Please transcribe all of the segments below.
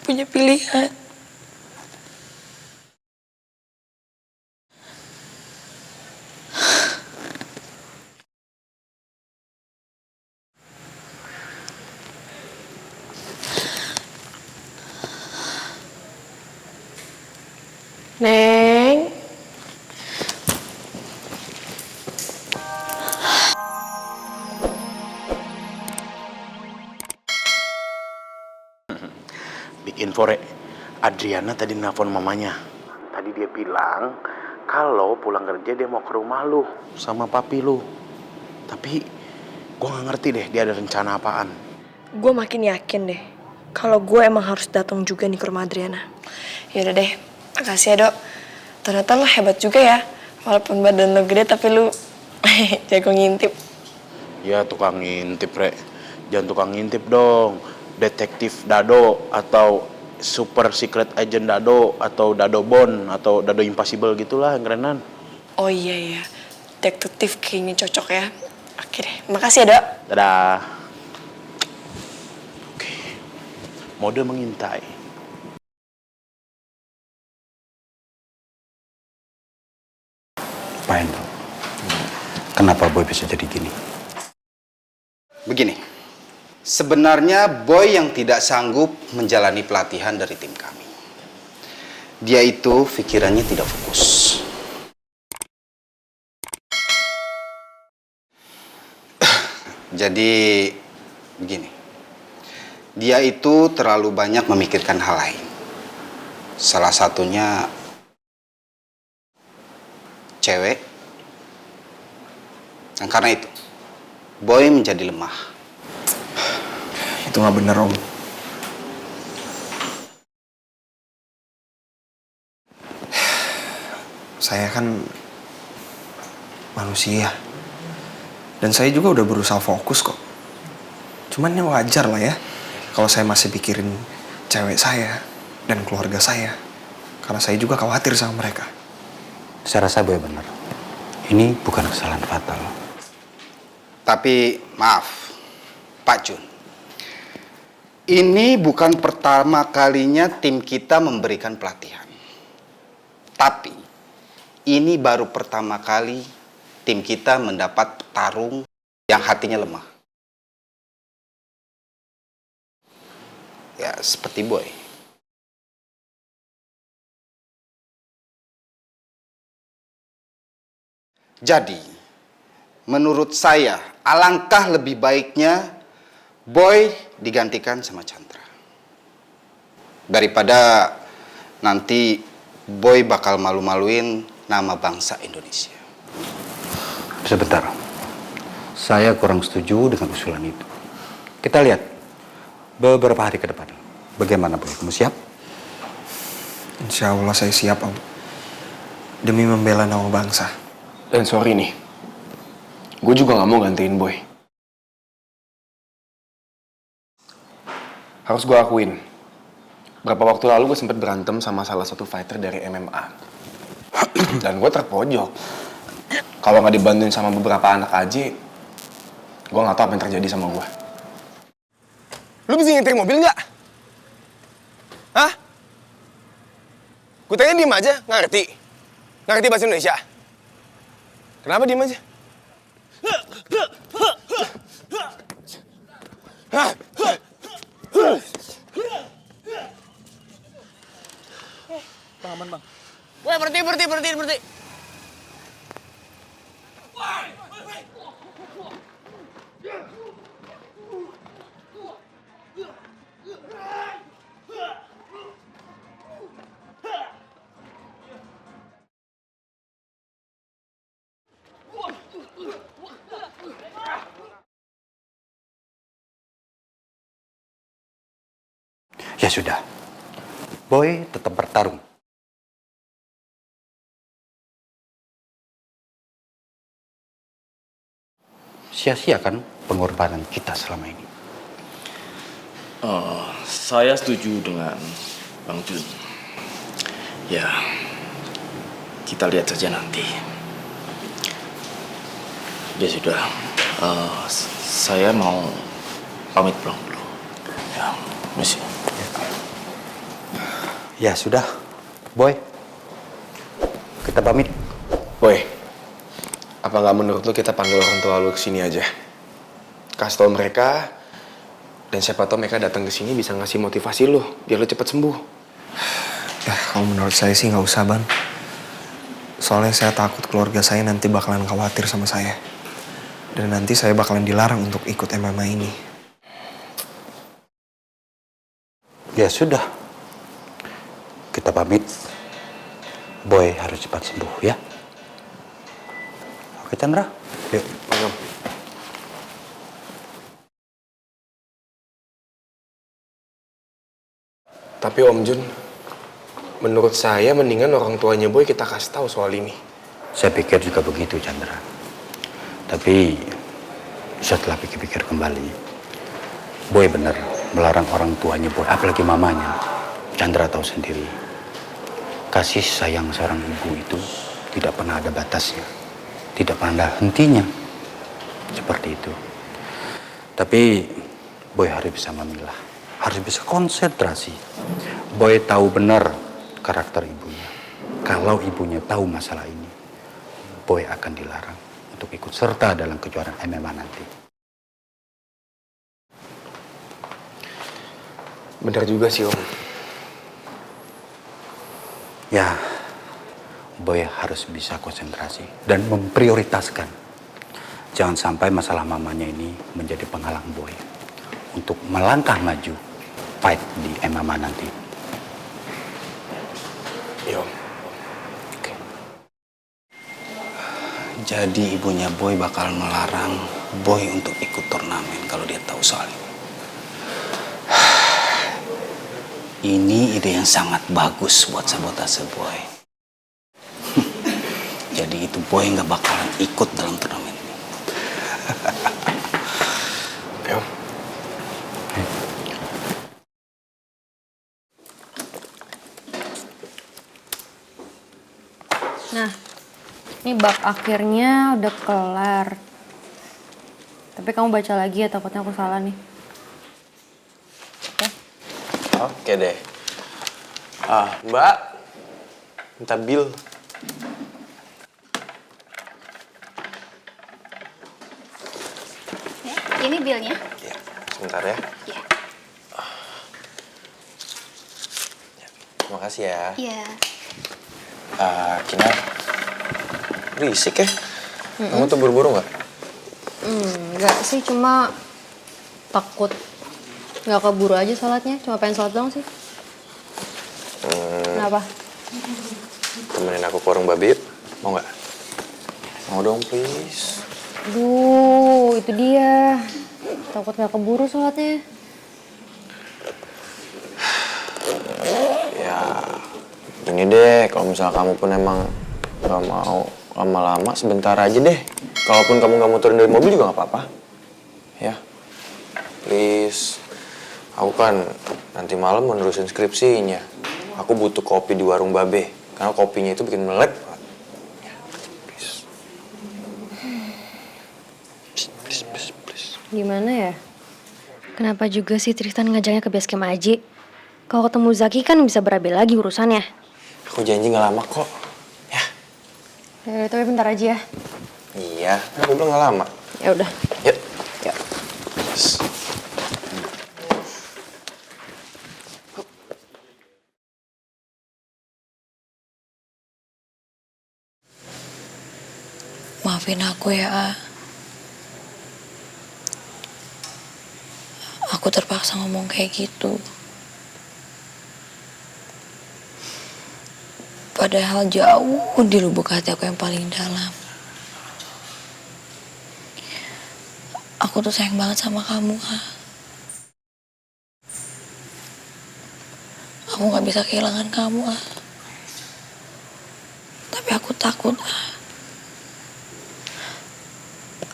punya pilihan. Neng. Big info, Rek. Adriana tadi nelfon mamanya. Tadi dia bilang kalau pulang kerja dia mau ke rumah lu sama papi lu. Tapi gue gak ngerti deh dia ada rencana apaan. Gue makin yakin deh kalau gue emang harus datang juga nih ke rumah Adriana. Yaudah deh, makasih ya, Dok. Ternyata lo hebat juga ya. Walaupun badan lo gede tapi lu jago ngintip. Ya tukang ngintip, Rek. Jangan tukang ngintip dong. Detektif Dado atau Super Secret Agent Dado atau Dado Bond atau Dado Impossible gitulah yang kerenan. Oh iya ya, detektif kayaknya cocok ya. Oke deh, makasih ya, Dok. Dadah. Oke. Mode mengintai. Apain tuh? Kenapa Boy bisa jadi gini? Begini, sebenarnya Boy yang tidak sanggup menjalani pelatihan dari tim kami. Dia itu pikirannya tidak fokus. Jadi, begini. Dia itu terlalu banyak memikirkan hal lain. Salah satunya cewek. Dan karena itu, Boy menjadi lemah. Itu nggak bener, Om. Saya kan manusia. Dan saya juga udah berusaha fokus kok. Cuman ya wajar lah ya kalau saya masih pikirin cewek saya dan keluarga saya. Karena saya juga khawatir sama mereka. Saya rasa Boy benar. Ini bukan kesalahan fatal. Tapi maaf, Pak Jun. Ini bukan pertama kalinya tim kita memberikan pelatihan. Tapi ini baru pertama kali tim kita mendapat petarung yang hatinya lemah. Ya, seperti Boy. Jadi, menurut saya, alangkah lebih baiknya Boy digantikan sama Chandra. Daripada nanti Boy bakal malu-maluin nama bangsa Indonesia. Sebentar. Saya kurang setuju dengan usulan itu. Kita lihat beberapa hari ke depan. Bagaimana Boy? Kamu siap? Insya Allah saya siap, Om. Demi membela nama bangsa. Dan sorry nih, gue juga gak mau gantiin Boy. Harus gue akuin, berapa waktu lalu gue sempet berantem sama salah satu fighter dari MMA. Dan gue terpojok. Kalau gak dibantuin sama beberapa anak aja, gue gak tahu apa yang terjadi sama gue. Lu bisa nyetir mobil gak? Hah? Gue tanya diem aja, gak ngerti. Gak ngerti bahasa Indonesia. Kenapa diem aja? Bang, aman bang. Woi, berhenti. Ya sudah. Boy tetap bertarung. Sia-siakan pengorbanan kita selama ini. Saya setuju dengan Bang Jun. Ya, kita lihat saja nanti. Ya sudah, saya mau pamit pulang dulu. Ya, misi. Ya sudah, Boy. Kita pamit. Boy, apa nggak menurut lu kita panggil orang tua lu kesini aja? Kasih tau mereka, dan siapa tahu mereka datang ke sini bisa ngasih motivasi lu biar lu cepet sembuh. Ya, kalau menurut saya sih nggak usah, Bang. Soalnya saya takut keluarga saya nanti bakalan khawatir sama saya. Dan nanti saya bakalan dilarang untuk ikut MMA ini. Ya sudah. Kita pamit. Boy harus cepat sembuh ya. Oke Chandra, yuk. Ayo. Tapi Om Jun, menurut saya mendingan orang tuanya Boy kita kasih tahu soal ini. Saya pikir juga begitu Chandra. Tapi setelah pikir-pikir kembali, Boy benar melarang orang tuanya Boy, apalagi mamanya. Chandra tahu sendiri, kasih sayang seorang ibu itu tidak pernah ada batasnya, tidak pernah ada hentinya, seperti itu. Tapi Boy harus bisa memilah, harus bisa konsentrasi. Boy tahu benar karakter ibunya. Kalau ibunya tahu masalah ini, Boy akan dilarang untuk ikut serta dalam kejuaraan MMA nanti. Benar juga sih Om. Ya, Boy harus bisa konsentrasi dan memprioritaskan. Jangan sampai masalah mamanya ini menjadi penghalang Boy untuk melangkah maju fight di MMA nanti. Iya Om. Oke. Jadi ibunya Boy bakal melarang Boy untuk ikut turnamen kalau dia tahu soal ini. Ini ide yang sangat bagus buat sabotase Boy. Jadi itu Boy nggak bakalan ikut dalam turnamen ini. Oke Om. Nah, ini bab akhirnya udah kelar. Tapi kamu baca lagi ya, takutnya aku salah nih. Oke deh. Mbak, minta bill. Ya, ini bilnya. Ya, sebentar ya. Iya. Terima kasih ya. Iya. Kinar, berisik ya? Kamu tuh buru-buru nggak? Enggak sih, cuma takut nggak keburu aja sholatnya. Cuma pengen sholat doang sih. Kenapa? Temenin aku ke warung babi yuk. Mau nggak? Mau dong please. Aduh, itu dia. Takut nggak keburu sholatnya. Ya, gini deh. Kalau misalnya kamu pun emang nggak mau lama-lama, sebentar aja deh. Kalaupun kamu nggak mau turun dari mobil juga nggak apa-apa. Ya, please. Aku kan nanti malam mau nerusin skripsinya. Aku butuh kopi di warung babe. Karena kopinya itu bikin melek banget. Ya, please. Please. Gimana ya? Kenapa juga sih Tristan ngajaknya ke base camp Aji? Kalau ketemu Zaki kan bisa berabe lagi urusannya. Aku janji nggak lama kok. Ya. Ya, tapi bentar aja ya. Iya, aku bilang nggak lama. Ya udah. Yuk. Yuk. Yes. Maafin aku ya, A. Aku terpaksa ngomong kayak gitu. Padahal jauh di lubuk hati aku yang paling dalam. Aku tuh sayang banget sama kamu, A. Aku gak bisa kehilangan kamu, A. Tapi aku takut, A.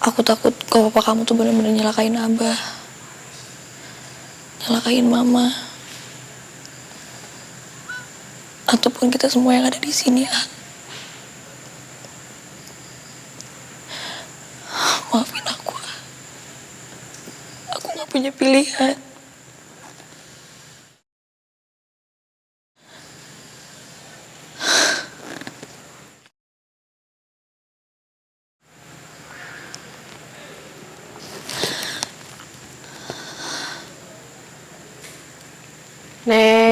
Aku takut kalau papa kamu tuh bener-bener nyelakain Abah. Nyelakain Mama. Ataupun kita semua yang ada di sini, A. Maafin aku, A. Aku gak punya pilihan. Nek.